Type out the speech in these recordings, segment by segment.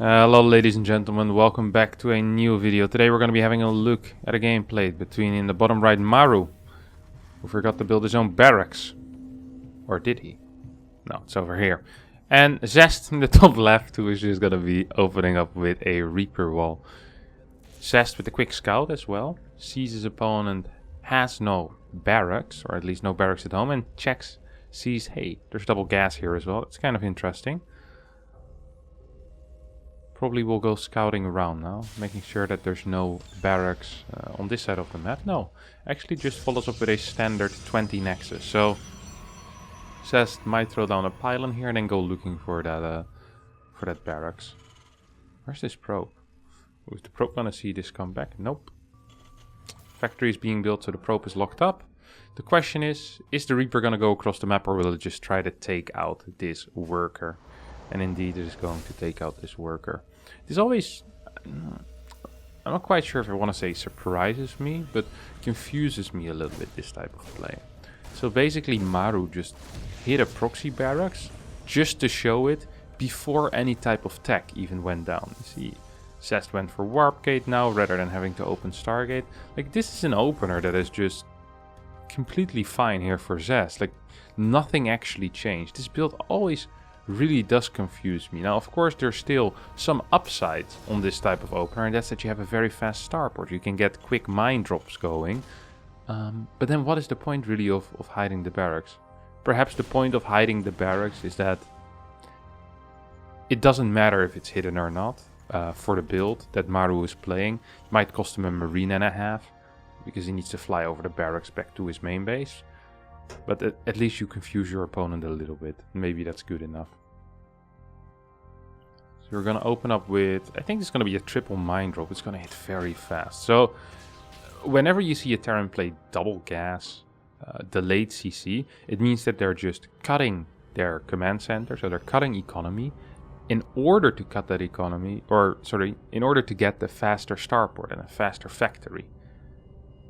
Hello ladies and gentlemen, welcome back to a new video. Today we're going to be having a look at a gameplay between in the bottom right Maru, who forgot to build his own barracks. Or did he? No, it's over here. And Zest in the top left, who is just going to be opening up with a Reaper wall. Zest with a quick scout as well, sees his opponent has no barracks, or at least no barracks at home, and checks, sees, hey, there's double gas here as well. It's kind of interesting. Probably will go scouting around now, making sure that there's no barracks on this side of the map. No, actually just follows up with a standard 20 nexus. So Zest might throw down a pylon here and then go looking for that barracks. Where's this probe? Is the probe gonna see this come back? Nope. Factory is being built, so the probe is locked up. The question is the Reaper gonna go across the map, or will it just try to take out this worker? And indeed it is going to take out this worker. This always, I'm not quite sure if I want to say surprises me, but confuses me a little bit, this type of play. So basically Maru just hit a proxy barracks just to show it before any type of tech even went down. You see, Zest went for warp gate now rather than having to open Stargate. Like, this is an opener that is just completely fine here for Zest. Like, nothing actually changed. This build always really does confuse me. Now, of course, there's still some upsides on this type of opener, and that's that you have a very fast starport. You can get quick mine drops going. But then what is the point really of hiding the barracks? Perhaps the point of hiding the barracks is that it doesn't matter if it's hidden or not for the build that Maru is playing. It might cost him a marine and a half because he needs to fly over the barracks back to his main base. But at least you confuse your opponent a little bit. Maybe that's good enough. So we're going to open up with, I think it's going to be a triple mine drop. It's going to hit very fast. So whenever you see a Terran play double gas, delayed CC, it means that they're just cutting their command center. So they're cutting economy in order to cut that economy, or sorry, in order to get the faster starport and a faster factory.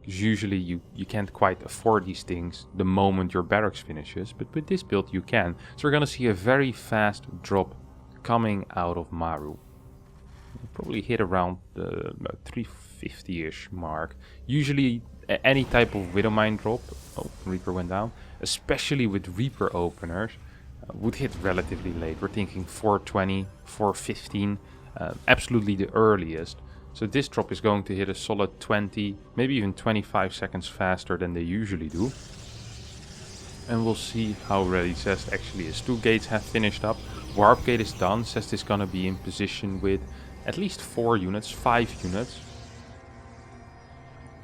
Because usually you can't quite afford these things the moment your barracks finishes, but with this build you can. So we're going to see a very fast drop coming out of Maru. We'll probably hit around the 350-ish mark. Usually any type of Widow Mine drop, oh, Reaper went down, especially with Reaper openers, would hit relatively late. We're thinking 420, 415, absolutely the earliest. So this drop is going to hit a solid 20, maybe even 25 seconds faster than they usually do. And we'll see how ready Zest actually is. 2 gates have finished up. Warp gate is done. Zest is going to be in position with at least 4 units, 5 units.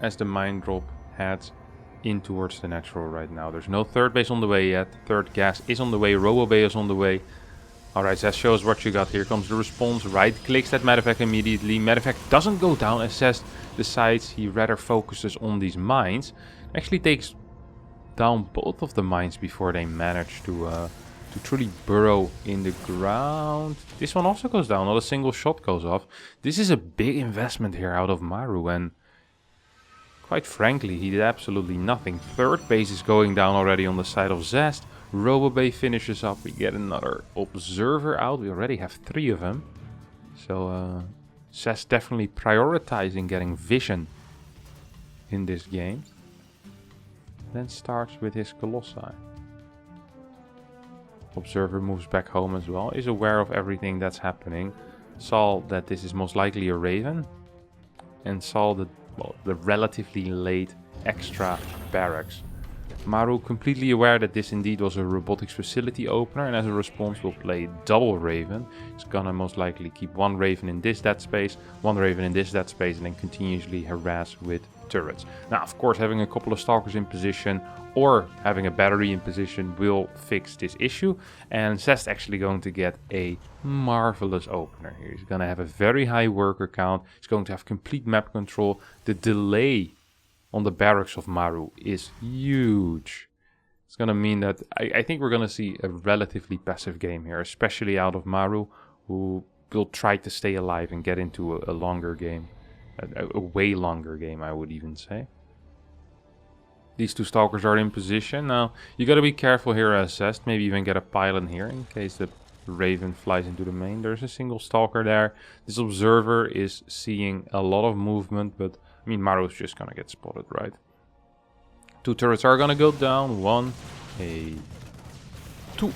As the mine drop heads in towards the natural right now. There's no third base on the way yet. Third gas is on the way. Robo Bay is on the way. Alright, Zest, show us what you got. Here comes the response. Right clicks that medevac immediately. Medevac doesn't go down as Zest decides he rather focuses on these mines. Actually takes down both of the mines before they manage to truly burrow in the ground. This one also goes down. Not a single shot goes off. This is a big investment here out of Maru, and quite frankly, he did absolutely nothing. Third base is going down already on the side of Zest. Robobay finishes up. We get another observer out. We already have 3 of them. So Zest definitely prioritizing getting vision in this game. Then starts with his Colossi. Observer moves back home as well. Is aware of everything that's happening. Saw that this is most likely a Raven. And saw the relatively late extra barracks. Maru completely aware that this indeed was a robotics facility opener, and as a response will play double Raven. He's gonna most likely keep 1 Raven in this dead space, 1 Raven in this dead space, and then continuously harass with turrets. Now, of course, having a couple of Stalkers in position or having a battery in position will fix this issue, and Zest actually going to get a marvelous opener here. He's gonna have a very high worker count. He's going to have complete map control. The delay on the barracks of Maru is huge. It's going to mean that I think we're going to see a relatively passive game here, especially out of Maru, who will try to stay alive and get into a longer game. A way longer game, I would even say. These 2 Stalkers are in position. Now, you got to be careful here as Zest. Maybe even get a pylon here in case the The Raven flies into the main. There's a single stalker there. This observer is seeing a lot of movement, but I mean, Maru's just gonna get spotted, right? 2 turrets are gonna go down. 1, 2.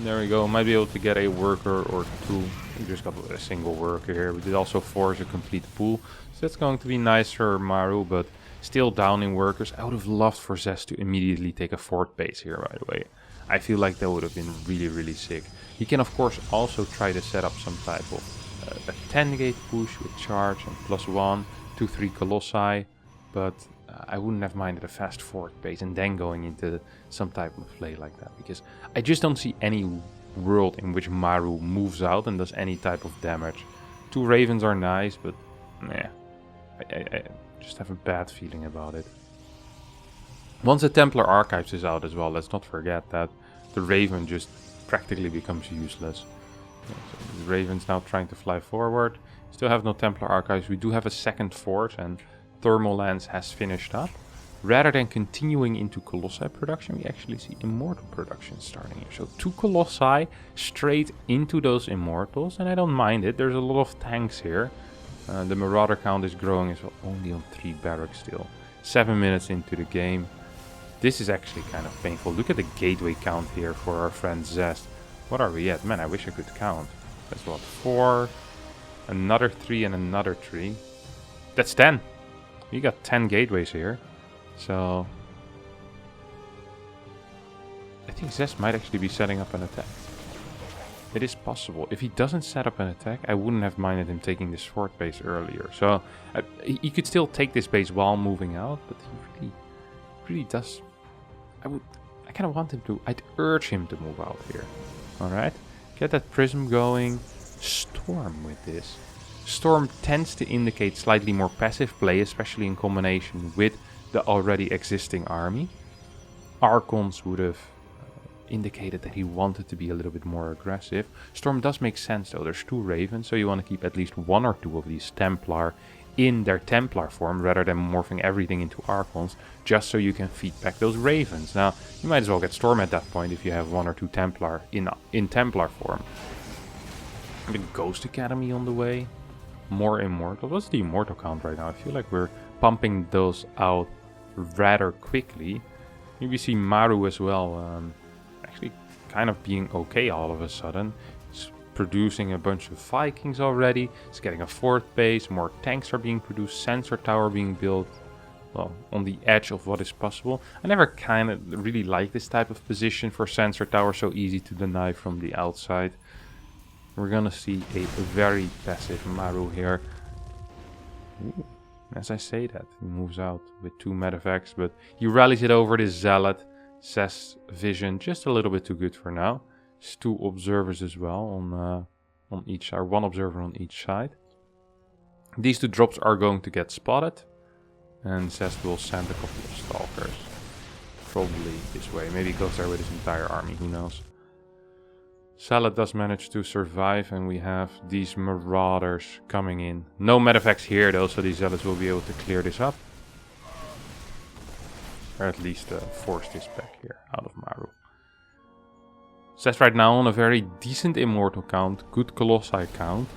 There we go. Might be able to get a worker or 2. We just got a single worker here. We did also force a complete pool. So that's going to be nice for Maru, but still downing workers. I would have loved for Zest to immediately take a 4th base here, by the way. I feel like that would have been really, really sick. He can, of course, also try to set up some type of a 10 gate push with charge and +1, 2, 3 Colossi. But I wouldn't have minded a fast 4th base and then going into some type of play like that. Because I just don't see any world in which Maru moves out and does any type of damage. 2 Ravens are nice, but yeah, I just have a bad feeling about it. Once the Templar Archives is out as well, let's not forget that the Raven just practically becomes useless. Yeah, so the Raven's now trying to fly forward. Still have no Templar Archives. We do have a 2nd fort and Thermal Lance has finished up. Rather than continuing into Colossi production, we actually see Immortal production starting here. So 2 Colossi straight into those Immortals, and I don't mind it. There's a lot of tanks here. The Marauder count is growing as well, only on 3 barracks still. 7 minutes into the game. This is actually kind of painful. Look at the gateway count here for our friend Zest. What are we at? Man, I wish I could count. That's what, 4, another 3 and another 3. That's 10. We got 10 gateways here. So I think Zest might actually be setting up an attack. It is possible. If he doesn't set up an attack, I wouldn't have minded him taking this 4th base earlier. So he could still take this base while moving out, but he really does. I kind of want him to. I'd urge him to move out here. All right, get that prism going. Storm with this. Storm tends to indicate slightly more passive play, especially in combination with the already existing army. Archons would have indicated that he wanted to be a little bit more aggressive. Storm does make sense though. There's 2 Ravens, so you want to keep at least 1 or 2 of these Templar in their Templar form rather than morphing everything into Archons, just so you can feed back those Ravens. Now, you might as well get Storm at that point if you have 1 or 2 Templar in Templar form. I mean, Ghost Academy on the way. More Immortal. What's the Immortal count right now? I feel like we're pumping those out rather quickly. Here we see Maru as well, actually kind of being okay all of a sudden. It's producing a bunch of Vikings already. It's getting a 4th base. More tanks are being produced. Sensor tower being built. Well, on the edge of what is possible. I never kind of really like this type of position for Sensor tower. So easy to deny from the outside. We're gonna see a very passive Maru here. Ooh, as I say that, he moves out with 2 medevacs, but he rallies it over this Zealot. Zest's vision just a little bit too good for now. There's 2 observers as well on each side, 1 observer on each side. These 2 drops are going to get spotted, and Zest will send a couple of stalkers. Probably this way. Maybe he goes there with his entire army, who knows. Zealot does manage to survive, and we have these Marauders coming in. No medevacs here though, so these Zealots will be able to clear this up. Or at least force this back here out of Maru. Zest right now on a very decent Immortal count, good Colossi count.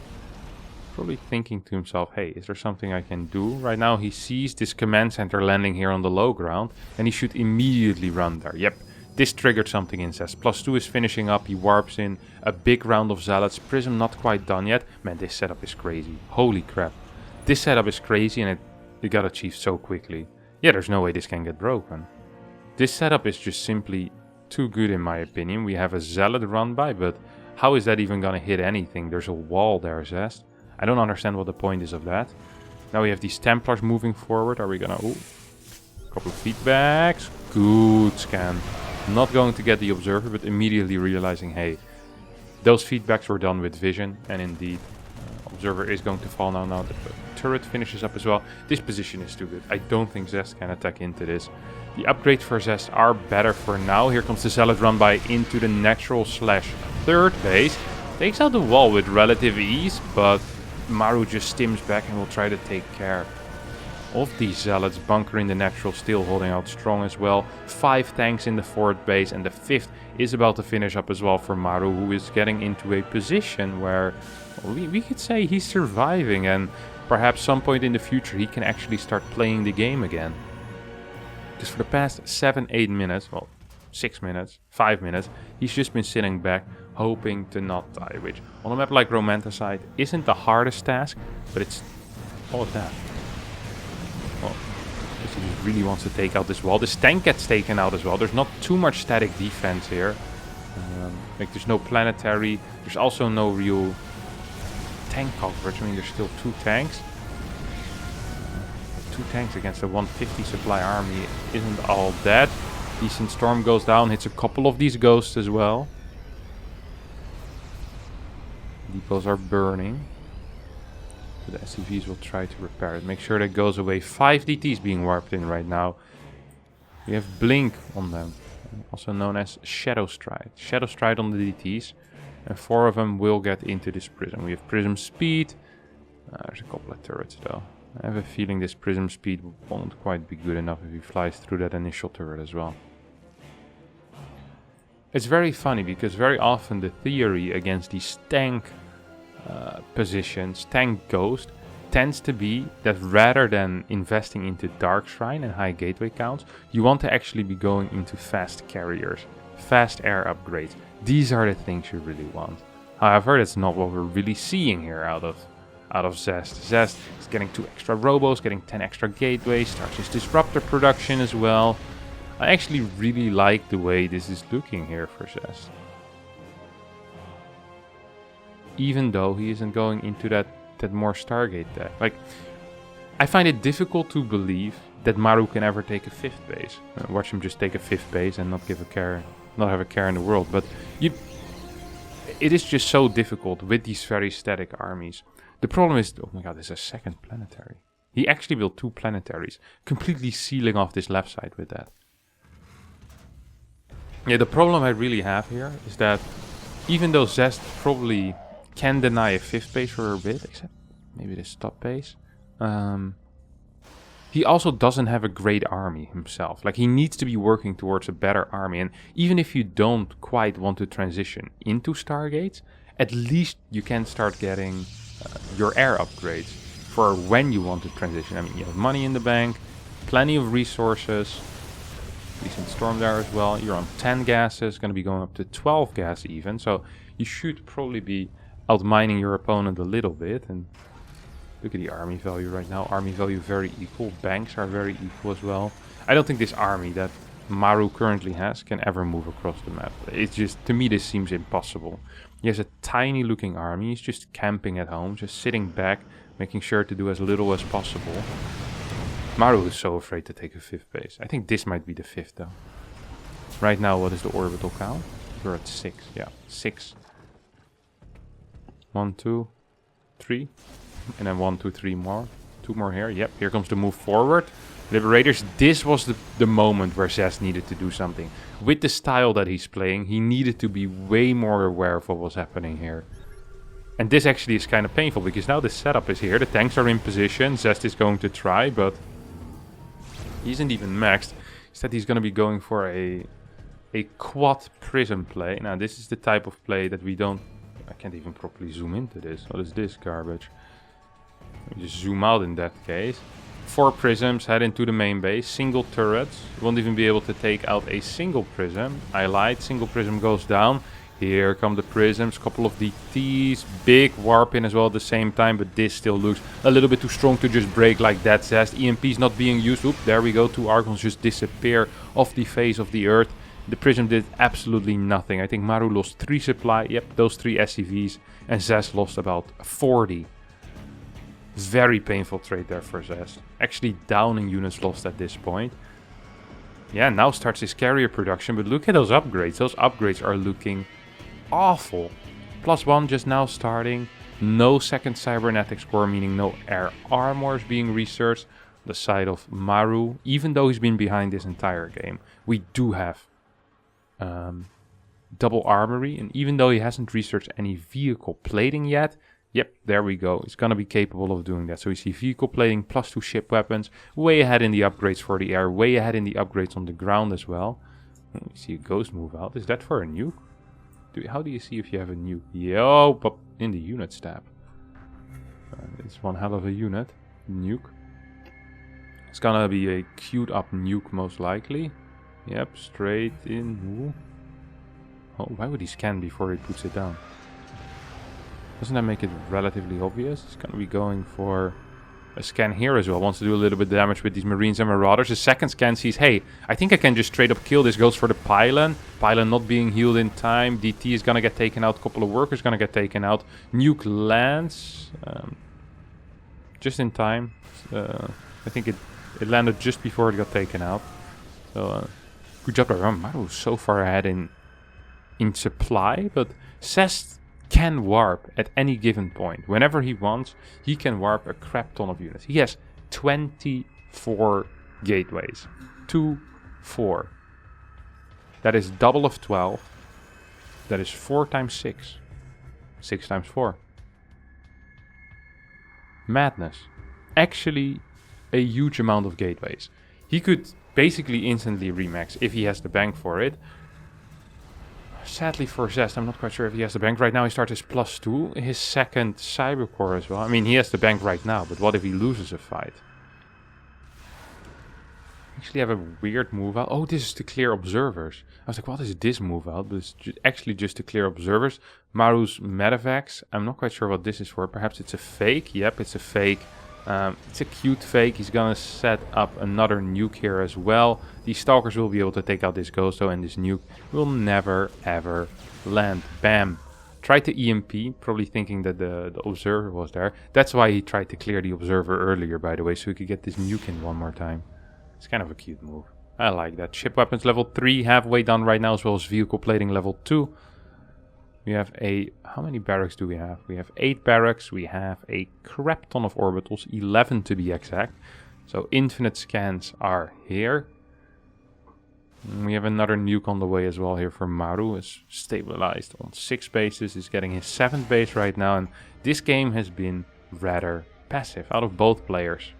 Probably thinking to himself, hey, is there something I can do? Right now he sees this command center landing here on the low ground, and he should immediately run there. Yep. This triggered something in Zest. +2 is finishing up. He warps in a big round of Zealots. Prism not quite done yet. Man, this setup is crazy. Holy crap. This setup is crazy and it got achieved so quickly. Yeah, there's no way this can get broken. This setup is just simply too good in my opinion. We have a Zealot run by, but how is that even gonna hit anything? There's a wall there, Zest. I don't understand what the point is of that. Now we have these Templars moving forward. Are we gonna... Ooh. Couple of feedbacks. Good scan. Not going to get the observer, but immediately realizing, hey, those feedbacks were done with vision, and indeed, observer is going to fall now. Now the turret finishes up as well. This position is too good. I don't think Zest can attack into this. The upgrades for Zest are better for now. Here comes the Zealot run by into the natural / 3rd base. Takes out the wall with relative ease, but Maru just stims back and will try to take care. of these zealots. Bunker in the natural still holding out strong as well. 5 tanks in the 4th base, and the 5th is about to finish up as well for Maru, who is getting into a position where we could say he's surviving, and perhaps some point in the future he can actually start playing the game again. Because for the past 7-8 minutes, well, 6 minutes, 5 minutes, he's just been sitting back hoping to not die, which on a map like Romanticide isn't the hardest task, but it's all of that. Well, he just really wants to take out this wall. This tank gets taken out as well. There's not too much static defense here. Like there's no planetary, there's also no real tank coverage. I mean, there's still 2 tanks. 2 tanks against a 150 supply army isn't all that. Decent storm goes down, hits a couple of these ghosts as well. Depots are burning. The SCVs will try to repair it. Make sure that goes away. 5 DTs being warped in right now. We have Blink on them, also known as Shadow Stride. Shadow Stride on the DTs. And 4 of them will get into this prism. We have Prism Speed. There's a couple of turrets though. I have a feeling this Prism Speed won't quite be good enough if he flies through that initial turret as well. It's very funny because very often the theory against these tank positions, tank ghost, tends to be that rather than investing into Dark Shrine and high gateway counts, you want to actually be going into fast carriers, fast air upgrades. These are the things you really want. However, that's not what we're really seeing here out of Zest. Zest is getting 2 extra robos, getting 10 extra gateways, starts his disruptor production as well. I actually really like the way this is looking here for Zest. Even though he isn't going into that more Stargate deck. Like, I find it difficult to believe that Maru can ever take a 5th base. Watch him just take a 5th base and not have a care in the world. But it is just so difficult with these very static armies. The problem is, oh my god, there's a 2nd planetary. He actually built 2 planetaries, completely sealing off this left side with that. Yeah, the problem I really have here is that even though Zest probably can deny a 5th base for a bit, except maybe this top base, he also doesn't have a great army himself. Like, he needs to be working towards a better army, and even if you don't quite want to transition into Stargates, at least you can start getting your air upgrades for when you want to transition. I mean, you have money in the bank, plenty of resources, decent storm there as well. You're on 10 gases, going to be going up to 12 gas even, so you should probably be outmining your opponent a little bit. And look at the army value right now. Army value very equal. Banks are very equal as well. I don't think this army that Maru currently has can ever move across the map. It's just, to me, this seems impossible. He has a tiny looking army. He's just camping at home, just sitting back, making sure to do as little as possible. Maru is so afraid to take a 5th base. I think this might be the 5th though. Right now, what is the orbital count? We're at 6. Yeah, 6. 1, 2, 3. And then 1, 2, 3 more. 2 more here. Yep, here comes the move forward. Liberators, this was the moment where Zest needed to do something. With the style that he's playing, he needed to be way more aware of what was happening here. And this actually is kind of painful, because now the setup is here. The tanks are in position. Zest is going to try, but he isn't even maxed. Instead, he's going to be going for a quad prism play. Now, this is the type of play that we don't... I can't even properly zoom into this. What is this garbage? Let me just zoom out in that case. 4 prisms head into the main base. Single turrets. You won't even be able to take out a single prism. I lied. Single prism goes down. Here come the prisms. Couple of DTs. Big warp in as well at the same time. But this still looks a little bit too strong to just break like that. Zest. EMP's not being used. Oop, there we go. 2 Archons just disappear off the face of the earth. The prism did absolutely nothing. I think Maru lost 3 supply. Yep, those 3 SCVs. And Zest lost about 40. Very painful trade there for Zest. Actually downing units lost at this point. Yeah, now starts his carrier production. But look at those upgrades. Those upgrades are looking awful. +1 just now starting. No 2nd cybernetics core, meaning no air armors being researched. The side of Maru, even though he's been behind this entire game, we do have double armory. And even though he hasn't researched any vehicle plating yet, Yep, there we go. It's gonna be capable of doing that. So we see vehicle plating, +2 ship weapons, way ahead in the upgrades for the air, way ahead in the upgrades on the ground as well. We see a ghost move out. Is that for a nuke? How do you see if you have a nuke? Yo, but in the unit stab. It's one hell of a unit. Nuke. It's gonna be a queued up nuke most likely. Yep, straight in. Ooh. Oh, why would he scan before he puts it down? Doesn't that make it relatively obvious? It's gonna be going for a scan here as well. Wants to do a little bit of damage with these Marines and Marauders. The second scan sees, hey, I think I can just straight up kill this. Goes for the pylon. Pylon not being healed in time. DT is gonna get taken out. A couple of workers gonna get taken out. Nuke lands. Just in time. I think it landed just before it got taken out. So, good job there. Maru was so far ahead in supply, but Zest can warp at any given point. Whenever he wants, he can warp a crap ton of units. He has 24 gateways. 2, 4. That is double of 12. That is 4 times 6. 6 times 4. Madness. Actually, a huge amount of gateways. He could basically instantly remax if he has the bank for it. Sadly for Zest, I'm not quite sure if he has the bank. Right now he starts his +2, his second cybercore as well. I mean, he has the bank right now, but what if he loses a fight? Actually have a weird move out. Oh, this is to clear observers. I was like, what is this move out? But it's actually just to clear observers. Maru's medevacs. I'm not quite sure what this is for. Perhaps it's a fake. Yep, it's a fake. It's a cute fake. He's gonna set up another nuke here as well. These stalkers will be able to take out this ghost though, and this nuke will never ever land. Bam. Tried to EMP, probably thinking that the observer was there. That's why he tried to clear the observer earlier, by the way, so he could get this nuke in one more time. It's kind of a cute move. I like that. Ship weapons level 3, halfway done right now, as well as vehicle plating level 2. We have how many barracks do we have? We have 8 barracks. We have a crap ton of orbitals, 11 to be exact. So infinite scans are here. And we have another nuke on the way as well here for Maru. Is stabilized on 6 bases. Is getting his 7th base right now. And this game has been rather passive out of both players.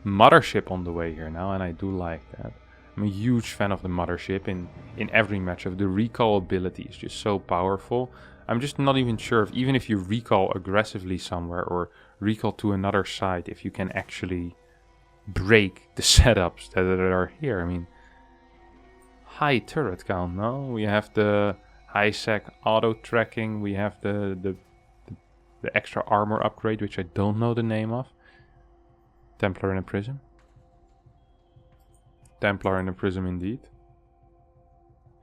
Mothership on the way here now, and I do like that. I'm a huge fan of the mothership in every matchup. The recall ability is just so powerful. I'm just not even sure if even if you recall aggressively somewhere or recall to another side, if you can actually break the setups that are here. I mean, high turret count, no? We have the high sec auto tracking. We have the extra armor upgrade, which I don't know the name of. Templar in a prism. Templar in a prism indeed.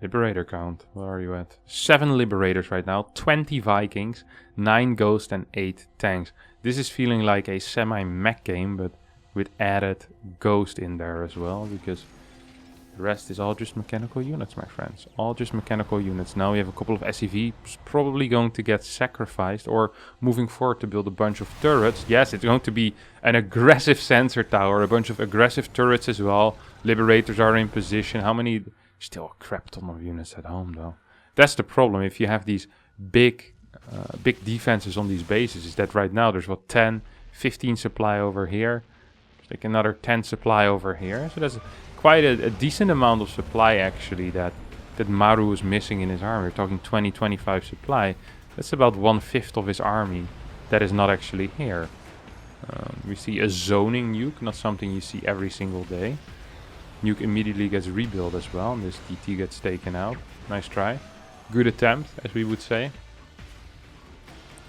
Liberator count. Where are you at? 7 liberators right now. 20 Vikings. 9 ghosts and 8 tanks. This is feeling like a semi-mech game, but with added ghost in there as well, because the rest is all just mechanical units, my friends. All just mechanical units. Now we have a couple of SCVs probably going to get sacrificed or moving forward to build a bunch of turrets. Yes, it's going to be an aggressive sensor tower, a bunch of aggressive turrets as well. Liberators are in position. How many? Still a crap ton of units at home though. That's the problem if you have these big defenses on these bases, is that right now there's what, 10, 15 supply over here. There's like another 10 supply over here. So that's quite a decent amount of supply actually that Maru is missing in his army. We're talking 20, 25 supply. That's about 1/5 of his army that is not actually here. We see a zoning nuke, not something you see every single day. Nuke immediately gets rebuilt as well, and this DT gets taken out. Nice try. Good attempt, as we would say.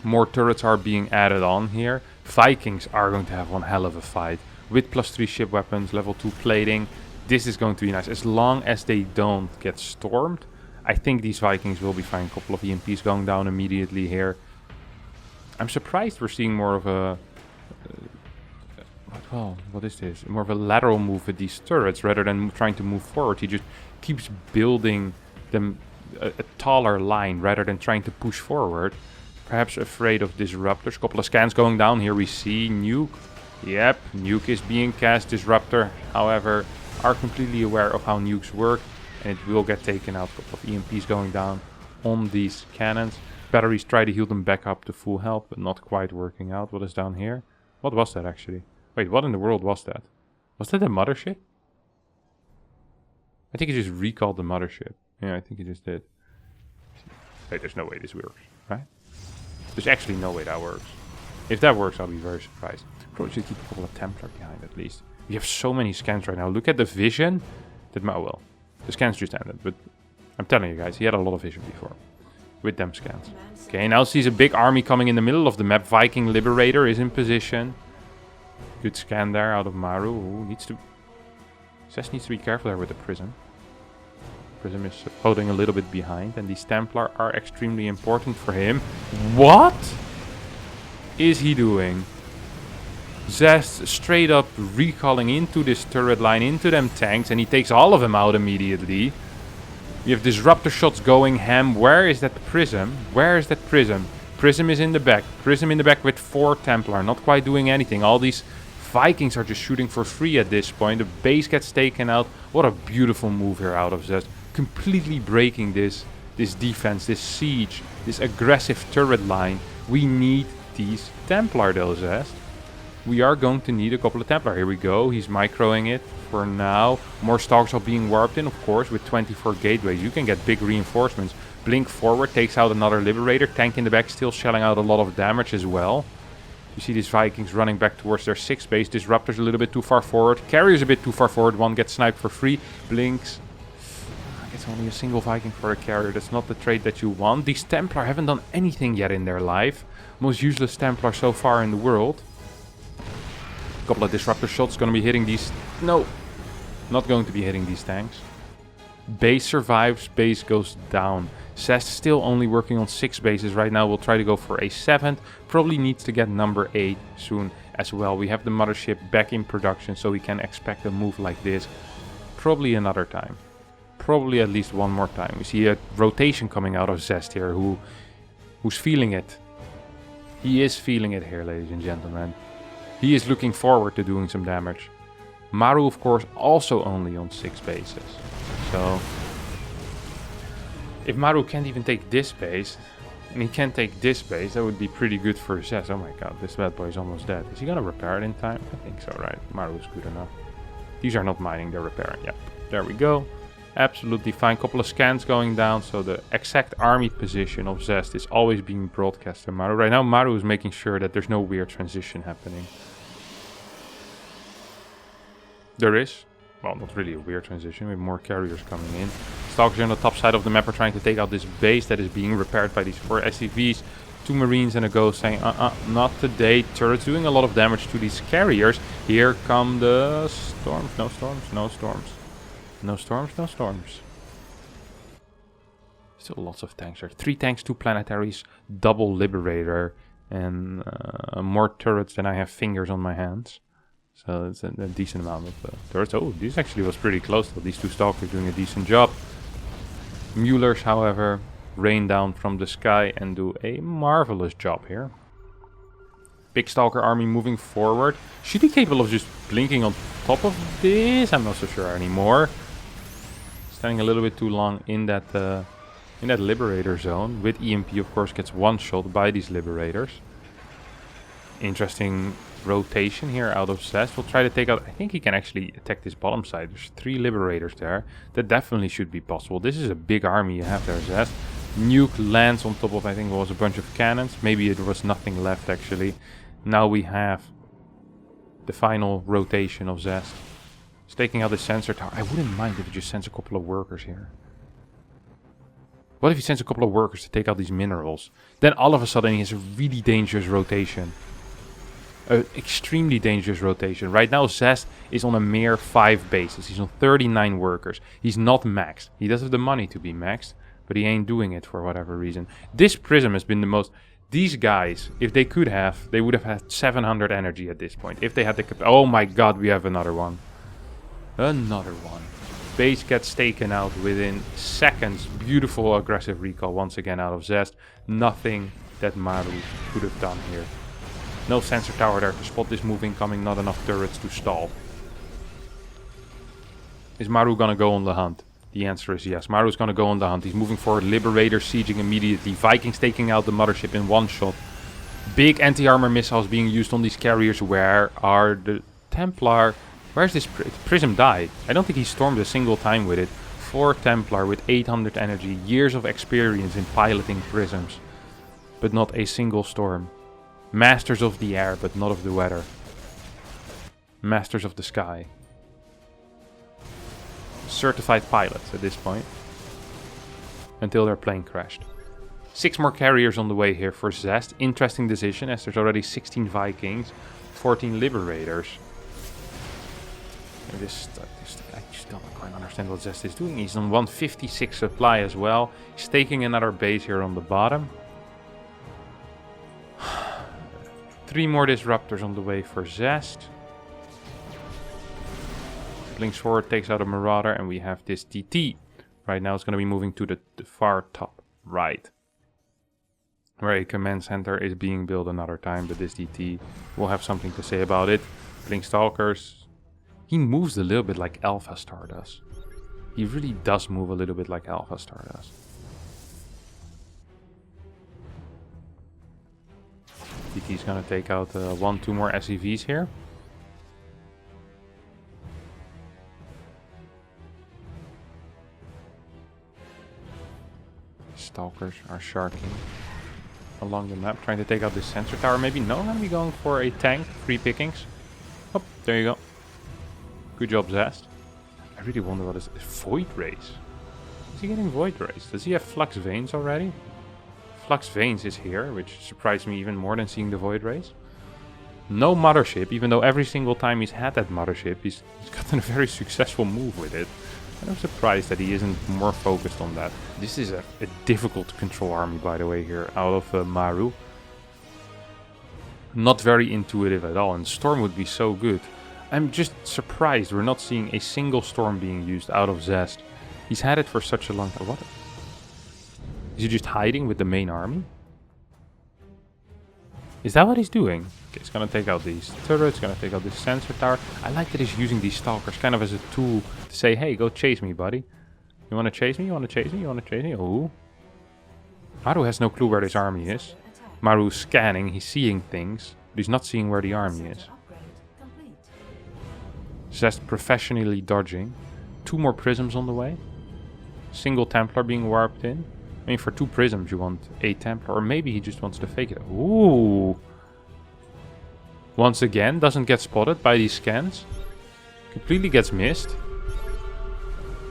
More turrets are being added on here. Vikings are going to have one hell of a fight. With +3 ship weapons, level 2 plating. This is going to be nice. As long as they don't get stormed, I think these Vikings will be fine. A couple of EMPs going down immediately here. I'm surprised we're seeing more of a... what is this? More of a lateral move with these turrets rather than trying to move forward. He just keeps building them a taller line rather than trying to push forward. Perhaps afraid of disruptors. A couple of scans going down. Here we see nuke. Yep, nuke is being cast. Disruptor, however, are completely aware of how nukes work, and it will get taken out. A couple of EMPs going down on these cannons. batteries try to heal them back up to full health, but not quite working out. What is down here? What was that actually? Wait, what in the world was that? Was that a mothership? I think he just recalled the mothership. Yeah, I think he just did. Wait, there's no way this works, right? There's actually no way that works. If that works, I'll be very surprised. Probably should keep a couple of Templar behind at least. We have so many scans right now. Look at the vision. Oh well, the scans just ended, but I'm telling you guys, he had a lot of vision before. With them scans. Okay, now sees a big army coming in the middle of the map. Viking Liberator is in position. Good scan there out of Maru. Ooh, Zest needs to be careful there with the Prism. Prism is holding a little bit behind, and these Templar are extremely important for him. What is he doing? Zest straight up recalling into this turret line, into them tanks, and he takes all of them out immediately. We have disruptor shots going ham. Where is that Prism? Where is that Prism? Prism is in the back. Prism in the back with 4 Templar, not quite doing anything. All these Vikings are just shooting for free at this point. The base gets taken out. What a beautiful move here out of Zest. Completely breaking this defense, this siege, this aggressive turret line. We need these Templar though, Zest. We are going to need a couple of Templar. Here we go. He's microing it for now. More Stalkers are being warped in, of course, with 24 gateways. You can get big reinforcements. Blink forward, takes out another Liberator. Tank in the back, still shelling out a lot of damage as well. You see these Vikings running back towards their 6th base. Disruptor's a little bit too far forward. Carrier's a bit too far forward. One gets sniped for free. Blinks. It's only a single Viking for a carrier. That's not the trade that you want. These Templar haven't done anything yet in their life. Most useless Templar so far in the world. A couple of disruptor shots going to be hitting these. No, not going to be hitting these tanks. Base survives, base goes down. Zest still only working on 6 bases right now. We'll try to go for a 7th. Probably needs to get number 8 soon as well. We have the mothership back in production, so we can expect a move like this probably another time. Probably at least one more time. We see a rotation coming out of Zest here, who's feeling it. He is feeling it here, ladies and gentlemen. He is looking forward to doing some damage. Maru, of course, also only on 6 bases. So, if Maru can't even take this base, and he can't take this base, that would be pretty good for Zest. Oh my god, this bad boy is almost dead. Is he gonna repair it in time? I think so, right? Maru is good enough. These are not mining, they're repairing. Yep, there we go. Absolutely fine. Couple of scans going down, so the exact army position of Zest is always being broadcast to Maru. Right now, Maru is making sure that there's no weird transition happening. There is. Well, not really a weird transition, with more carriers coming in. Stalkers on the top side of the map are trying to take out this base that is being repaired by these 4 SCVs. 2 Marines and a Ghost saying, not today. Turrets doing a lot of damage to these carriers. Here come the storms. No storms, no storms. No storms, no storms. Still lots of tanks there. 3 tanks, 2 planetaries, double Liberator, and more turrets than I have fingers on my hands. So it's a decent amount of turrets. Oh, this actually was pretty close though. These 2 Stalkers doing a decent job. Muellers, however, rain down from the sky and do a marvelous job here. Big Stalker army moving forward. Should be capable of just blinking on top of this? I'm not so sure anymore. Standing a little bit too long in that Liberator zone. With EMP, of course, gets one shot by these Liberators. Interesting rotation here out of Zest. We'll try to take out... I think he can actually attack this bottom side. There's 3 Liberators there. That definitely should be possible. This is a big army you have there, Zest. Nuke lands on top of, I think it was a bunch of cannons. Maybe there was nothing left, actually. Now we have the final rotation of Zest. He's taking out the sensor tower. I wouldn't mind if he just sends a couple of workers here. What if he sends a couple of workers to take out these minerals? Then all of a sudden he has a really dangerous rotation. An extremely dangerous rotation. Right now Zest is on a mere 5 bases. He's on 39 workers. He's not maxed. He does have the money to be maxed, but he ain't doing it for whatever reason. This Prism has been the most... These guys, if they could have, they would have had 700 energy at this point. If they had the... Oh my god, we have another one. Another one. Base gets taken out within seconds. Beautiful aggressive recall once again out of Zest. Nothing that Maru could have done here. No sensor tower there to spot this move incoming. Not enough turrets to stall. Is Maru gonna go on the hunt? The answer is yes. Maru's gonna go on the hunt. He's moving forward. Liberator sieging immediately. Vikings taking out the mothership in one shot. Big anti-armor missiles being used on these carriers. Where are the Templar? Where's this Prism died? I don't think he stormed a single time with it. 4 Templar with 800 energy. Years of experience in piloting prisms. But not a single storm. Masters of the air, but not of the weather. Masters of the sky. Certified pilots at this point. Until their plane crashed. 6 more carriers on the way here for Zest. Interesting decision as there's already 16 Vikings. 14 Liberators. I just don't quite understand what Zest is doing. He's on 156 supply as well. He's taking another base here on the bottom. 3 more Disruptors on the way for Zest. Blinks forward, takes out a Marauder, and we have this DT. Right now it's going to be moving to the far top right. Where a command center is being built another time, but this DT will have something to say about it. Blink Stalkers. He moves a little bit like Alpha Star does. He really does move a little bit like Alpha Star does. DT's gonna take out 1-2 more SCVs here. Stalkers are sharking along the map, trying to take out this sensor tower. Maybe no, I'm gonna be going for a tank. 3 pickings. Oh, there you go. Good job, Zest. I really wonder what is Void Rays. Is he getting Void Rays? Does he have Flux Veins already? Flux Veins is here, which surprised me even more than seeing the Void Rays. No mothership, even though every single time he's had that mothership, he's gotten a very successful move with it. And I'm surprised that he isn't more focused on that. This is a difficult to control army, by the way, here out of Maru. Not very intuitive at all, and Storm would be so good. I'm just surprised we're not seeing a single Storm being used out of Zest. He's had it for such a long time. What? Is he just hiding with the main army? Is that what he's doing? Okay, it's gonna take out these turrets, gonna take out this sensor tower. I like that he's using these stalkers kind of as a tool to say, hey, go chase me, buddy. You wanna chase me? You wanna chase me? You wanna chase me? Oh. Maru has no clue where this army is. Maru's scanning, he's seeing things, but he's not seeing where the army is. Zest professionally dodging. 2 more prisms on the way. Single Templar being warped in. I mean, for 2 prisms you want a Templar, or maybe he just wants to fake it. Ooh. Once again, doesn't get spotted by these scans. Completely gets missed.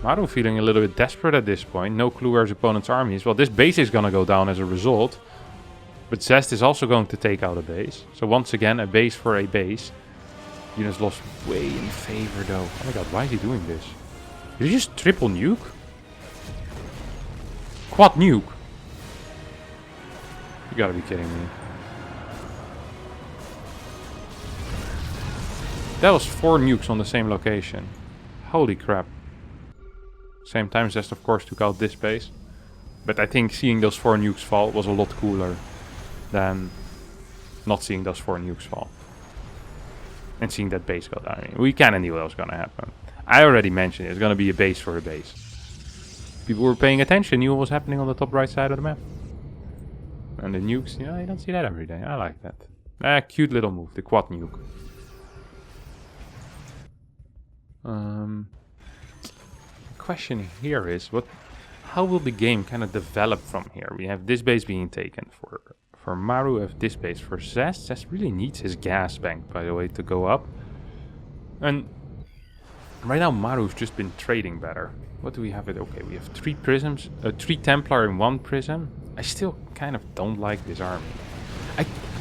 Maru feeling a little bit desperate at this point. No clue where his opponent's army is. Well, this base is gonna go down as a result. But Zest is also going to take out a base. So once again, a base for a base. Units lost way in favor though. Oh my god, why is he doing this? Did he just triple nuke? Quad nuke? You gotta be kidding me. That was 4 nukes on the same location. Holy crap. Same time, Zest of course took out this base. But I think seeing those 4 nukes fall was a lot cooler than not seeing those 4 nukes fall. And seeing that base go down. I mean, we kinda knew that was gonna happen. I already mentioned it's gonna be a base for a base. People were paying attention, knew what was happening on the top right side of the map. And the nukes, you know, you don't see that every day. I like that. Cute little move, the quad nuke. The question here is, how will the game kind of develop from here? We have this base being taken for Maru, we have this base for Zest. Zest really needs his gas bank, by the way, to go up. And right now Maru's just been trading better. What do we have it? Okay, we have 3 prisms, 3 Templar in 1 prism. I still kind of don't like this army.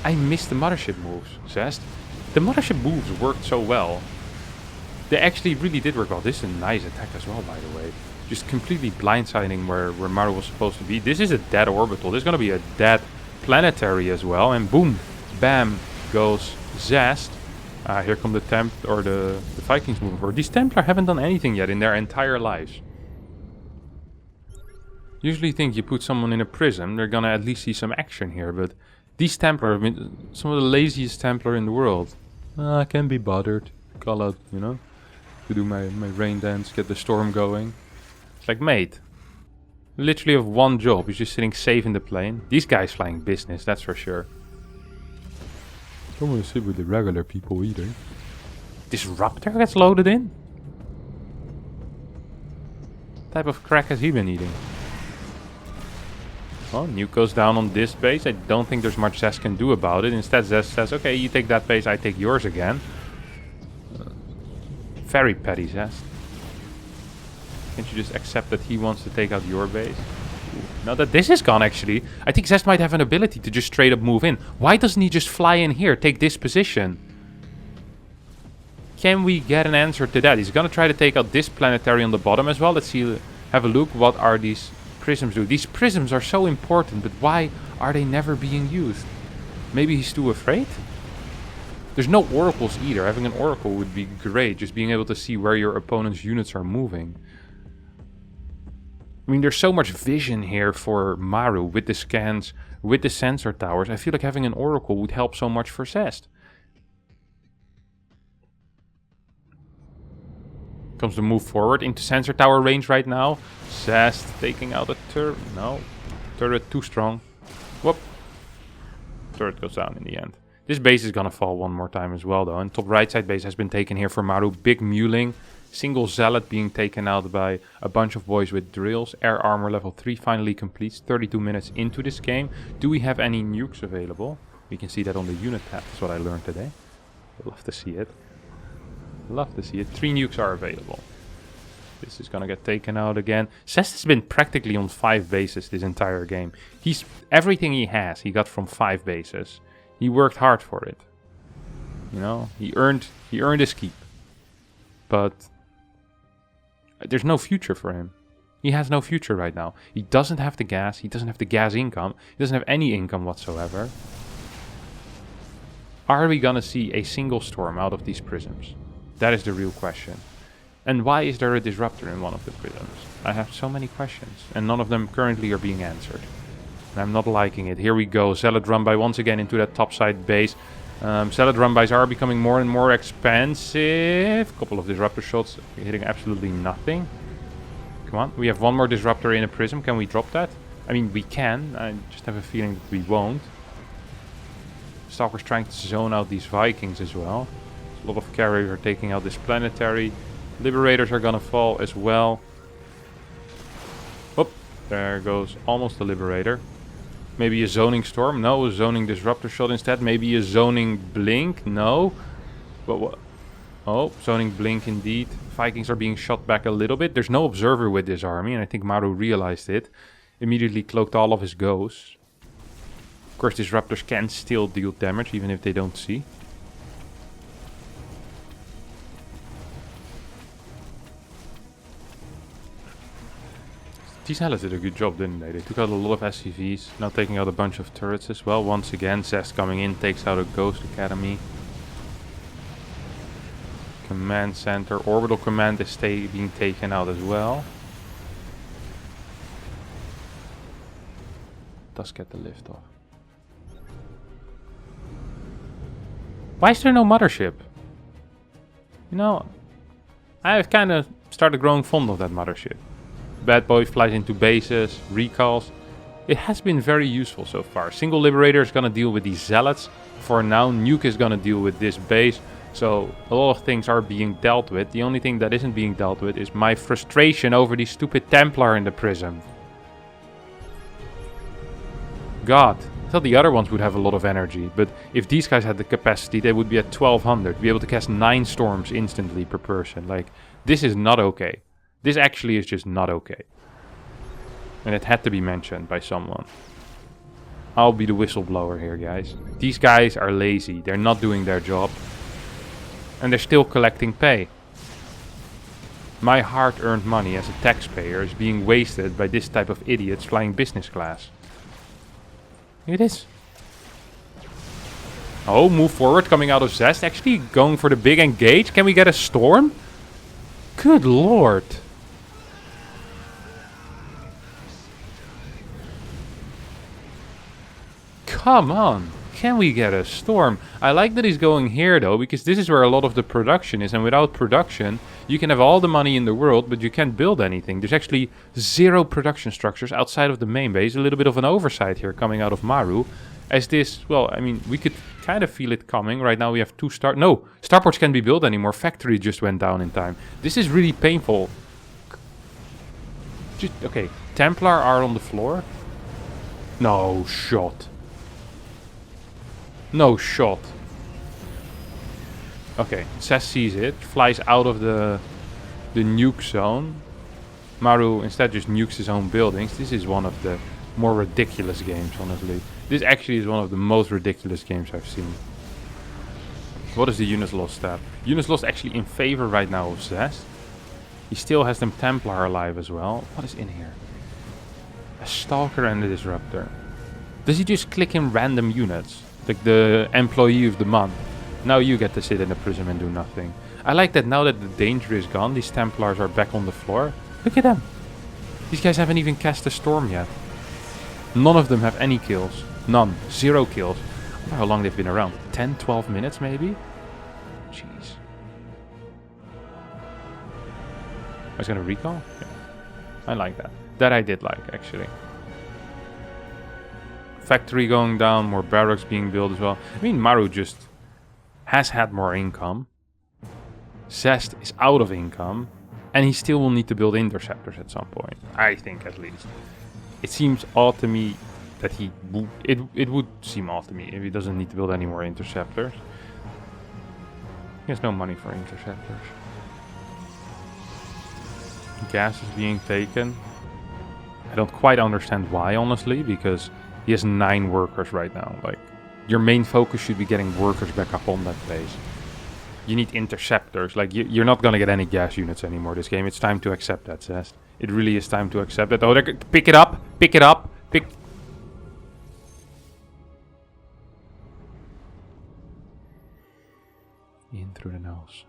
I miss the mothership moves, Zest. The mothership moves worked so well. They actually really did work well. This is a nice attack as well, by the way. Just completely blindsiding where Maru was supposed to be. This is a dead orbital. This is going to be a dead planetary as well. And boom, bam, goes Zest. Here come the Vikings moving forward. These Templar haven't done anything yet in their entire lives. Usually think you put someone in a prism, they're gonna at least see some action here, but these Templar have been some of the laziest Templar in the world. I can't be bothered. Call out, you know, to do my rain dance, get the storm going. It's like, mate, literally have one job. He's just sitting safe in the plane. These guys flying business, that's for sure. Don't want to sit with the regular people either. Disruptor gets loaded in? What type of crack has he been eating? Well, nuke goes down on this base. I don't think there's much Zest can do about it. Instead, Zest says, okay, you take that base, I take yours again. Very petty, Zest. Can't you just accept that he wants to take out your base? Now that this is gone, actually, I think Zest might have an ability to just straight up move in. Why doesn't he just fly in here, take this position? Can we get an answer to that? He's gonna try to take out this planetary on the bottom as well. Let's see, have a look. What are these prisms do? These prisms are so important, but why are they never being used? Maybe he's too afraid? There's no oracles either. Having an oracle would be great, just being able to see where your opponent's units are moving. I mean, there's so much vision here for Maru with the scans, with the sensor towers. I feel like having an oracle would help so much for Zest. Comes the move forward into sensor tower range right now. Zest taking out a turret. No, turret too strong. Whoop. Turret goes down in the end. This base is gonna fall one more time as well though. And top right side base has been taken here for Maru. Big muling. Single zealot being taken out by a bunch of boys with drills. Air armor level 3 finally completes 32 minutes into this game. Do we have any nukes available? We can see that on the unit tab. That's what I learned today. Love to see it. Love to see it. 3 nukes are available. This is gonna get taken out again. Zest has been practically on 5 bases this entire game. Everything he has, he got from 5 bases. He worked hard for it. You know, he earned his keep. But there's no future for him. He has no future right now. He doesn't have the gas. He doesn't have the gas income. He doesn't have any income whatsoever. Are we gonna see a single storm out of these prisms? That is the real question. And why is there a disruptor in one of the prisms? I have so many questions, and none of them currently are being answered. And I'm not liking it. Here we go. Zealot run-by once again into that topside base. Zealot run-bys are becoming more and more expensive. Couple of disruptor shots hitting absolutely nothing. Come on, we have one more disruptor in a prism. Can we drop that? I mean, we can. I just have a feeling that we won't. Stalker's trying to zone out these Vikings as well. A lot of carriers are taking out this planetary. Liberators are gonna fall as well. Oh, there goes almost a Liberator. Maybe a zoning storm? No, a zoning disruptor shot instead. Maybe a zoning blink? No. But what? Oh, zoning blink indeed. Vikings are being shot back a little bit. There's no observer with this army, and I think Maru realized it. Immediately cloaked all of his ghosts. Of course, disruptors can still deal damage, even if they don't see. These Hellas did a good job, didn't they? They took out a lot of SCVs, now taking out a bunch of turrets as well. Once again, Zest coming in, takes out a Ghost Academy. Command Center, Orbital Command is being taken out as well. Does get the lift off. Why is there no mothership? You know, I've kind of started growing fond of that mothership. Bad boy flies into bases, recalls. It has been very useful so far. Single Liberator is gonna deal with these Zealots. For now, Nuke is gonna deal with this base. So a lot of things are being dealt with. The only thing that isn't being dealt with is my frustration over the stupid Templar in the prism. God, I thought the other ones would have a lot of energy. But if these guys had the capacity, they would be at 1200. Be able to cast 9 storms instantly per person. Like, this is not okay. This actually is just not okay. And it had to be mentioned by someone. I'll be the whistleblower here, guys. These guys are lazy. They're not doing their job. And they're still collecting pay. My hard-earned money as a taxpayer is being wasted by this type of idiots flying business class. It is. Oh, move forward coming out of Zest. Actually going for the big engage. Can we get a storm? Good lord. Come on. Can we get a storm? I like that he's going here though, because this is where a lot of the production is, and without production, you can have all the money in the world, but you can't build anything. There's actually 0 production structures outside of the main base. A little bit of an oversight here coming out of Maru. As this, well, I mean, we could kind of feel it coming. Right now we have 2 No, starports can't be built anymore. Factory just went down in time. This is really painful. Okay, Templar are on the floor. No shot. No shot. Okay, Zest sees it, flies out of the nuke zone. Maru instead just nukes his own buildings. This is one of the more ridiculous games, honestly. This actually is one of the most ridiculous games I've seen. What is the units lost stat? Units lost actually in favor right now of Zest. He still has them Templar alive as well. What is in here? A Stalker and a Disruptor. Does he just click in random units? Like the employee of the month. Now you get to sit in a prism and do nothing. I like that now that the danger is gone, these Templars are back on the floor. Look at them. These guys haven't even cast a storm yet. None of them have any kills. None. 0 kills. I wonder how long they've been around. 10, 12 minutes maybe? Jeez. I was gonna recall? Yeah. I like that. That I did like, actually. Factory going down, more barracks being built as well. I mean, Maru just has had more income. Zest is out of income. And he still will need to build interceptors at some point. I think, at least. It seems odd to me that it would seem odd to me if he doesn't need to build any more interceptors. He has no money for interceptors. Gas is being taken. I don't quite understand why, honestly, because he has 9 workers right now. Like, your main focus should be getting workers back up on that base. You need interceptors. Like, you're not gonna get any gas units anymore this game. It's time to accept that, Zest. It really is time to accept that. Oh, pick it up! Pick it up! Pick... In through the nose.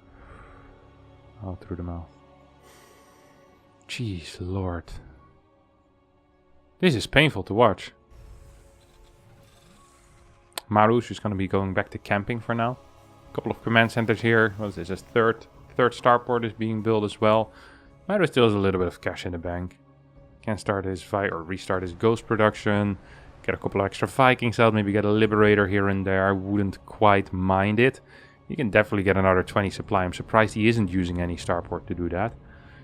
Out through the mouth. Jeez, Lord. This is painful to watch. Maru's just gonna be going back to camping for now. A couple of command centers here. What is this? A third starport is being built as well. Maru still has a little bit of cash in the bank. Can start his restart his ghost production. Get a couple of extra Vikings out. Maybe get a Liberator here and there. I wouldn't quite mind it. You can definitely get another 20 supply. I'm surprised he isn't using any starport to do that.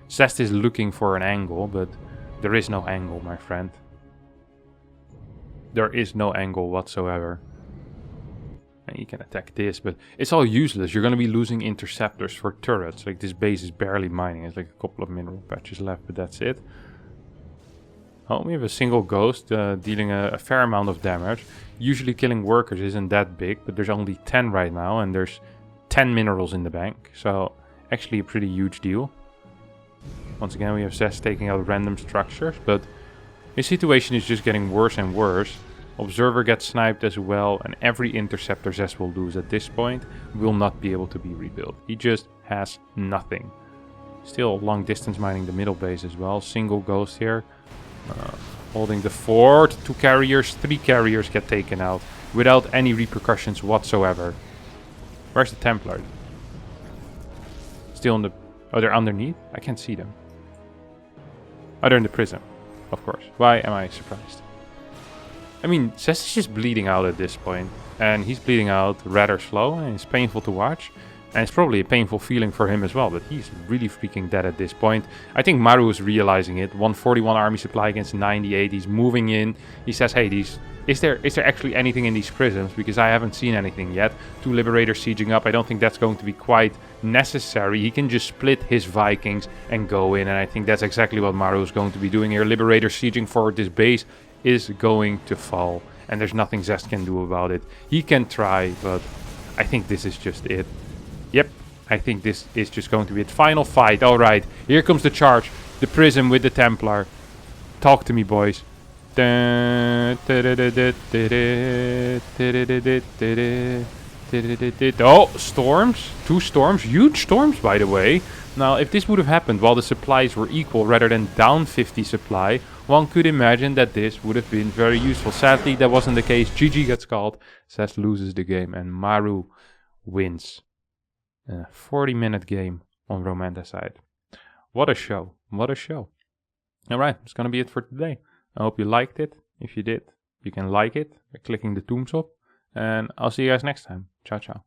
Zest is looking for an angle, but there is no angle, my friend. There is no angle whatsoever. And you can attack this, but it's all useless. You're going to be losing interceptors for turrets. Like, this base is barely mining. It's like a couple of mineral patches left, but that's it. Oh, we have a single ghost dealing a fair amount of damage. Usually killing workers isn't that big, but there's only 10 right now, and there's 10 minerals in the bank. So, actually a pretty huge deal. Once again, we have Zest taking out random structures, but his situation is just getting worse and worse. Observer gets sniped as well, and every interceptor Zest will lose at this point will not be able to be rebuilt. He just has nothing. Still long distance mining the middle base as well. Single ghost here. Holding the fort. 2 carriers, 3 carriers get taken out without any repercussions whatsoever. Where's the Templar? Still in the... Oh, they're underneath? I can't see them. Oh, they're in the prism. Of course. Why am I surprised? I mean, Zest is just bleeding out at this point. And he's bleeding out rather slow, and it's painful to watch. And it's probably a painful feeling for him as well, but he's really freaking dead at this point. I think Maru is realizing it. 141 army supply against 98. He's moving in. He says, hey, is there actually anything in these prisms? Because I haven't seen anything yet. 2 Liberators sieging up. I don't think that's going to be quite necessary. He can just split his Vikings and go in. And I think that's exactly what Maru is going to be doing here. Liberators sieging forward. This base is going to fall. And there's nothing Zest can do about it. He can try, but I think this is just it. Yep, I think this is just going to be it. Final fight. Alright, here comes the charge. The prism with the Templar. Talk to me, boys. Oh, storms. 2 storms. Huge storms, by the way. Now, if this would have happened while the supplies were equal rather than down 50 supply, one could imagine that this would have been very useful. Sadly, that wasn't the case. GG gets called, Zest loses the game, and Maru wins. A 40-minute game on Romanticide. What a show. What a show. Alright, that's gonna be it for today. I hope you liked it. If you did, you can like it by clicking the thumbs up. And I'll see you guys next time. Ciao, ciao.